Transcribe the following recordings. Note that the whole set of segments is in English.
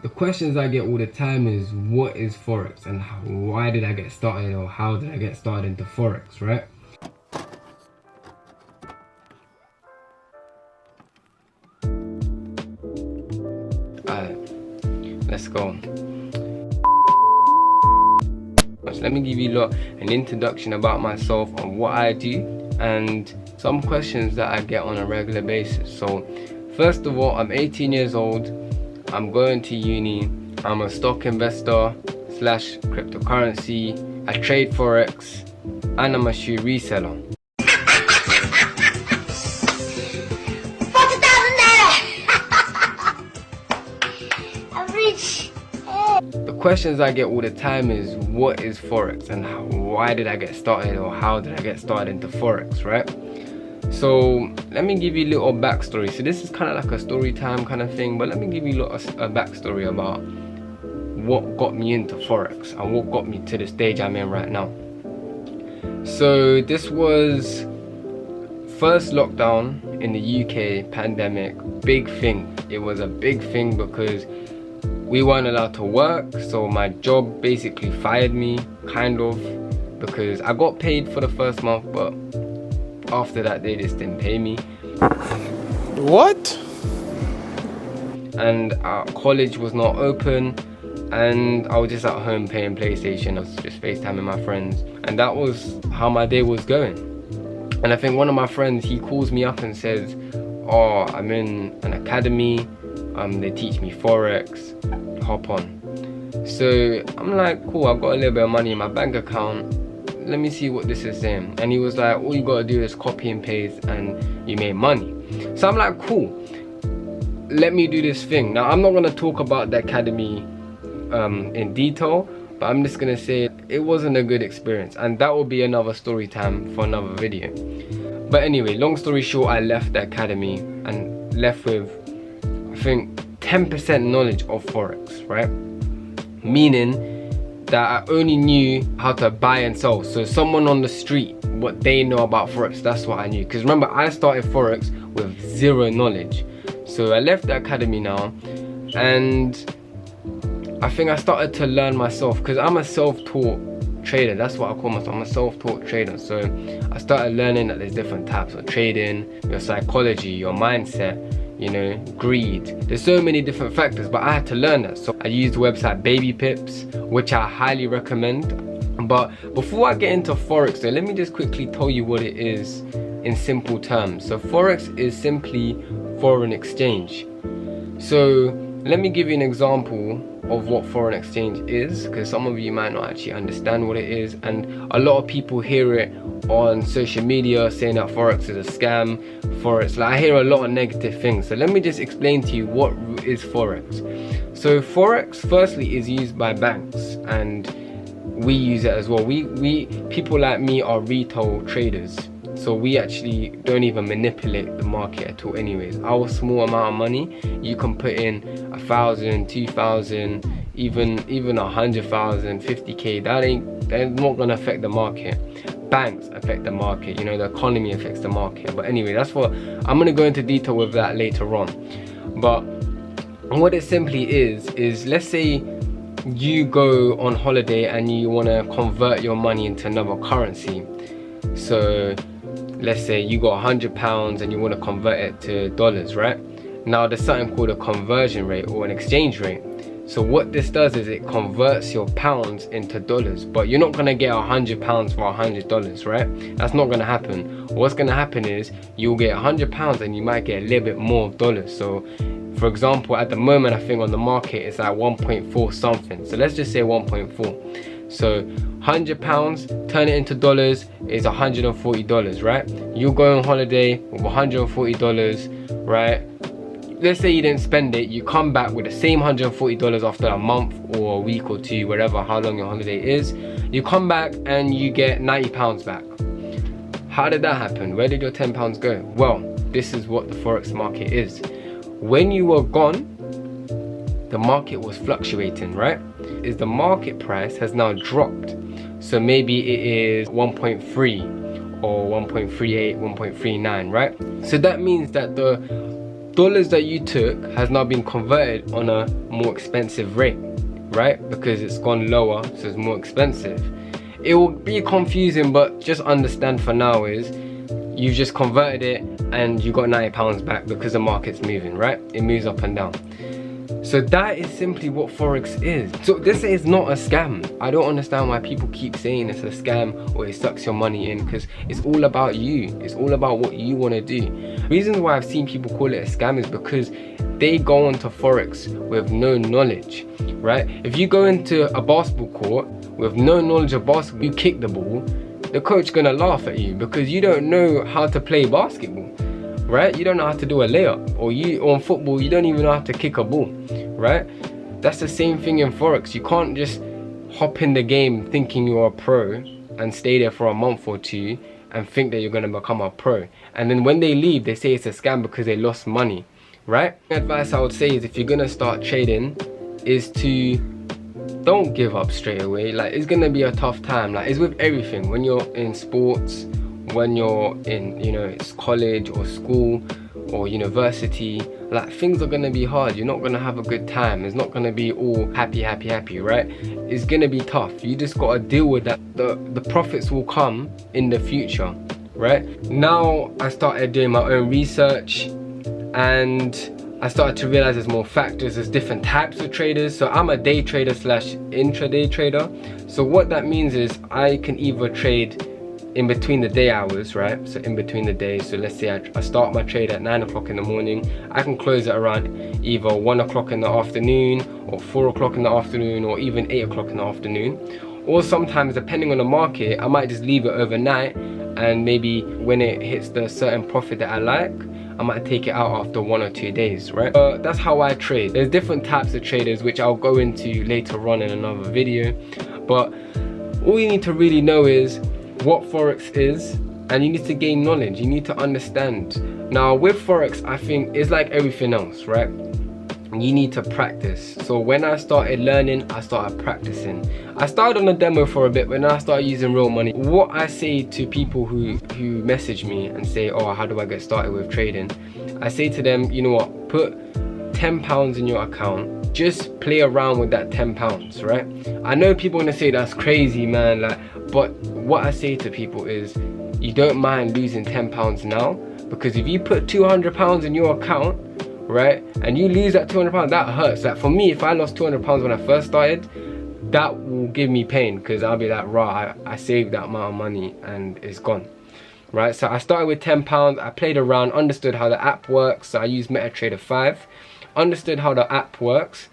The questions I get all the time is, what is Forex and why did I get started, or how did I get started into Forex, right? Alright, let's go. Let me give you an introduction about myself and what I do and some questions that I get on a regular basis. So first of all, I'm 18 years old, I'm going to uni, I'm a stock investor / cryptocurrency, I trade Forex, and I'm a shoe reseller. The questions I get all the time is, what is Forex and why did I get started, or how did I get started into Forex, right? So let me give you a little backstory. So this is kind of like a story time kind of thing, but let me give you a backstory about what got me into Forex and what got me to the stage I'm in right now. So this was first lockdown in the UK, pandemic, big thing. It was a big thing because we weren't allowed to work, so my job basically fired me, kind of, because I got paid for the first month, but after that they just didn't pay me. What? And our college was not open, and I was just at home playing PlayStation. I was just FaceTiming my friends, and that was how my day was going. And I think one of my friends, he calls me up and says, oh, I'm in an academy, they teach me Forex, hop on. So I'm like, cool, I've got a little bit of money in my bank account, let me see what this is saying. And he was like, all you gotta do is copy and paste and you make money. So I'm like, cool, let me do this thing. Now I'm not gonna talk about the academy in detail, but I'm just gonna say it wasn't a good experience, and that will be another story time for another video. But anyway, long story short, I left the academy and left with, I think, 10% knowledge of Forex, right? Meaning that I only knew how to buy and sell. So someone on the street, what they know about Forex, that's what I knew. Because remember, I started Forex with zero knowledge. So I left the academy now, and I think I started to learn myself, because I'm a self-taught trader. That's what I call myself. I'm a self-taught trader. So I started learning that there's different types of trading, your psychology, your mindset, you know, greed. There's so many different factors, but I had to learn that. So I used the website Baby Pips, which I highly recommend. But before I get into Forex, so let me just quickly tell you what it is in simple terms. So Forex is simply foreign exchange. So let me give you an example of what foreign exchange is, because some of you might not actually understand what it is, and a lot of people hear it on social media saying that Forex is a scam. Forex, like, I hear a lot of negative things. So let me just explain to you what is Forex. So Forex firstly is used by banks, and we use it as well. We people like me are retail traders, so we actually don't even manipulate the market at all anyways. Our small amount of money, you can put in 1,000, 2,000, even 100,000, 50k, that's not gonna affect the market. Banks affect the market, you know, the economy affects the market. But anyway, that's what I'm gonna go into detail with that later on. But what it simply is let's say you go on holiday and you want to convert your money into another currency. So let's say you got £100 and you want to convert it to dollars, right? Now there's something called a conversion rate or an exchange rate. So what this does is it converts your pounds into dollars, but you're not gonna get £100 for $100, right? That's not gonna happen. What's gonna happen is you'll get £100 and you might get a little bit more of dollars. So for example, at the moment, I think on the market it's like 1.4 something. So let's just say 1.4. So £100, turn it into dollars, is $140, right? You go on holiday with $140, right? Let's say you didn't spend it, you come back with the same $140 after a month or a week or two, whatever, how long your holiday is. You come back and you get £90 back. How did that happen? Where did your £10 go? Well, this is what the Forex market is. When you were gone, the market was fluctuating, right? Is the market price has now dropped. So maybe it is 1.3 or 1.38, 1.39, right? So that means that the dollars that you took has now been converted on a more expensive rate, right? Because it's gone lower, so it's more expensive. It will be confusing, but just understand for now is you've just converted it and you got £90 back because the market's moving, right? It moves up and down. So that is simply what Forex is. So this is not a scam. I don't understand why people keep saying it's a scam or it sucks your money in, because it's all about you. It's all about what you want to do. Reasons why I've seen people call it a scam is because they go onto Forex with no knowledge, right? If you go into a basketball court with no knowledge of basketball, you kick the ball, the coach gonna laugh at you because you don't know how to play basketball, right? You don't know how to do a layup, or on football you don't even know how to kick a ball, right? That's the same thing in Forex. You can't just hop in the game thinking you're a pro and stay there for a month or two and think that you're gonna become a pro, and then when they leave they say it's a scam because they lost money, right? The advice I would say is, if you're gonna start trading, is to don't give up straight away. Like, it's gonna be a tough time. Like, it's with everything. When you're in sports, when you're in, you know, it's college or school or university, like, things are gonna be hard. You're not gonna have a good time. It's not gonna be all happy, right? It's gonna be tough. You just gotta deal with that. The profits will come in the future, right? Now I started doing my own research, and I started to realize there's more factors, there's different types of traders. So I'm a day trader slash intraday trader. So what that means is I can either trade in between the day hours, right? So in between the days. So let's say I start my trade at 9 o'clock in the morning. I can close it around either 1 o'clock in the afternoon or 4 o'clock in the afternoon, or even 8 o'clock in the afternoon. Or sometimes, depending on the market, I might just leave it overnight, and maybe when it hits the certain profit that I like, I might take it out after 1 or 2 days, right? That's how I trade. There's different types of traders, which I'll go into later on in another video. But all you need to really know is what Forex is, and you need to gain knowledge. You need to understand. Now with Forex, I think it's like everything else, right? You need to practice. So when I started learning, I started practicing. I started on a demo for a bit, but then I started using real money. What I say to people who message me and say, oh, how do I get started with trading? I say to them, you know what, put £10 in your account, just play around with that £10, right? I know people want to say that's crazy, man, like, but what I say to people is, you don't mind losing £10 now, because if you put £200 in your account, right, and you lose that £200, that hurts. Like for me, if I lost £200 when I first started, that will give me pain, because I'll be like, rah, I saved that amount of money and it's gone, right? So I started with £10, I played around, understood how the app works. So I used MetaTrader 5, understood how the app works,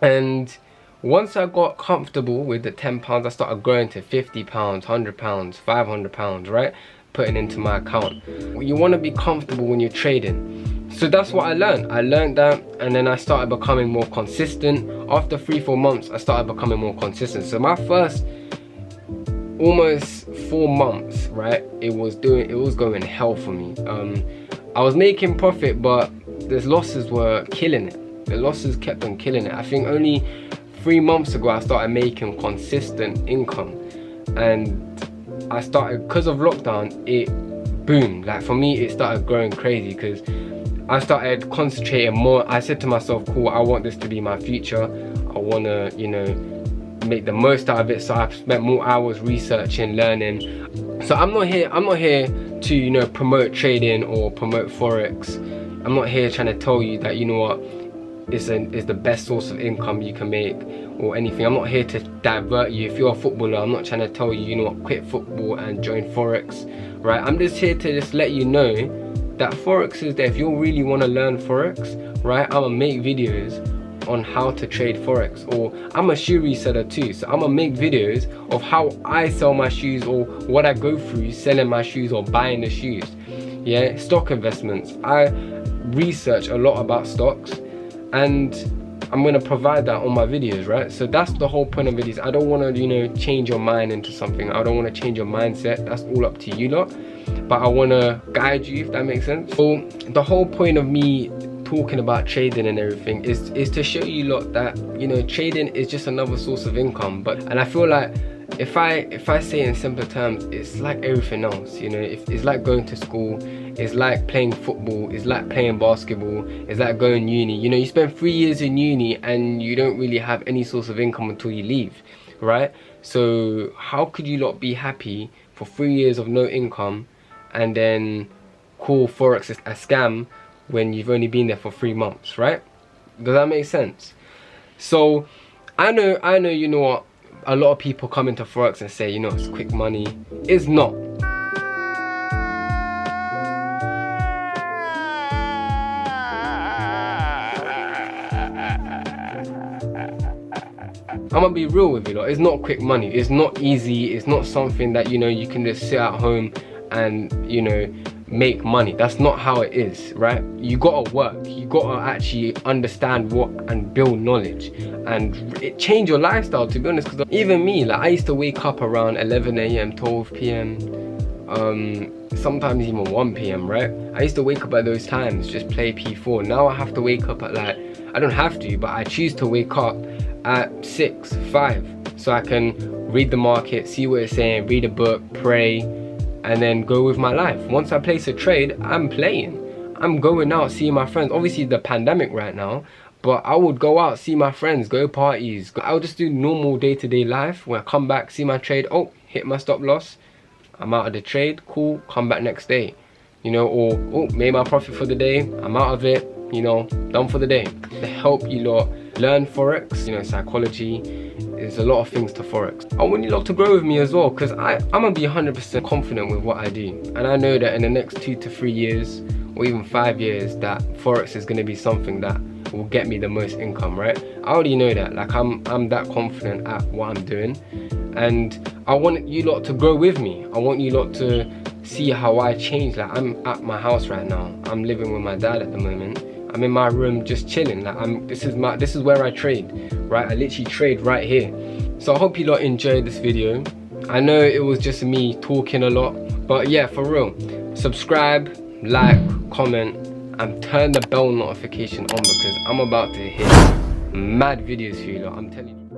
and once I got comfortable with the £10, I started growing to £50, £100, £500, right, putting into my account. You want to be comfortable when you're trading. So that's what I learned. I learned that, and then I started becoming more consistent. After 3-4 months, I started becoming more consistent. So my first almost 4 months, right, it was going hell for me. I was making profit, but the losses were killing it. The losses kept on killing it. I think only 3 months ago I started making consistent income, and I started, because of lockdown, it boomed. Like for me, it started growing crazy because I started concentrating more. I said to myself, cool, I want this to be my future. I want to, you know, make the most out of it. So I've spent more hours researching, learning. So I'm not here to, you know, promote trading or promote Forex. I'm not here trying to tell you that, you know what, it's the best source of income you can make or anything. I'm not here to divert you. If you're a footballer, I'm not trying to tell you, you know what, quit football and join Forex, right? I'm just here to just let you know that Forex is there. If you really want to learn Forex, right, I'm gonna make videos on how to trade Forex. Or I'm a shoe reseller too, so I'm gonna make videos of how I sell my shoes, or what I go through selling my shoes or buying the shoes. Yeah, stock investments. I research a lot about stocks, and I'm gonna provide that on my videos, right? So that's the whole point of videos. I don't want to, you know, change your mind into something. I don't want to change your mindset. That's all up to you lot. But I want to guide you, if that makes sense. So the whole point of me talking about trading and everything is to show you lot that, you know, trading is just another source of income. And I feel like if I say in simple terms, it's like everything else, you know. It's like going to school, it's like playing football, it's like playing basketball, it's like going uni. You know, you spend 3 years in uni and you don't really have any source of income until you leave, right? So how could you not be happy for 3 years of no income and then call Forex a scam when you've only been there for 3 months, right? Does that make sense? So I know, you know what, a lot of people come into Forex and say, you know, it's quick money. It's not. I'm gonna be real with you, like, it's not quick money. It's not easy. It's not something that, you know, you can just sit at home and, you know, make money. That's not how it is, right? You gotta work. You gotta actually understand what and build knowledge and change your lifestyle, to be honest. Because even me, like, I used to wake up around 11 a.m, 12 p.m, sometimes even 1 p.m, right? I used to wake up at those times, just play P4. Now I have to wake up at, like, I don't have to, but I choose to wake up at 6, 5, so I can read the market, see what it's saying, read a book, pray, and then go with my life. Once I place a trade, I'm playing. I'm going out, seeing my friends. Obviously the pandemic right now, but I would go out, see my friends, go parties. I'll just do normal day-to-day life. When I come back, see my trade, oh, hit my stop loss, I'm out of the trade, cool, come back next day. You know, or, oh, made my profit for the day, I'm out of it, you know, done for the day. To help you lot learn Forex, you know, psychology, there's a lot of things to Forex. I want you lot to grow with me as well, because I'm gonna be 100% confident with what I do. And I know that in the next 2 to 3 years, or even 5 years, that Forex is gonna be something that will get me the most income, right? I already know that. Like, I'm that confident at what I'm doing. And I want you lot to grow with me. I want you lot to see how I change. Like, I'm at my house right now. I'm living with my dad at the moment. I'm in my room just chilling. Like, this is where I trade, right? I literally trade right here. So I hope you lot enjoyed this video. I know it was just me talking a lot, but yeah, for real, subscribe, like, comment, and turn the bell notification on, because I'm about to hit mad videos for you lot, I'm telling you.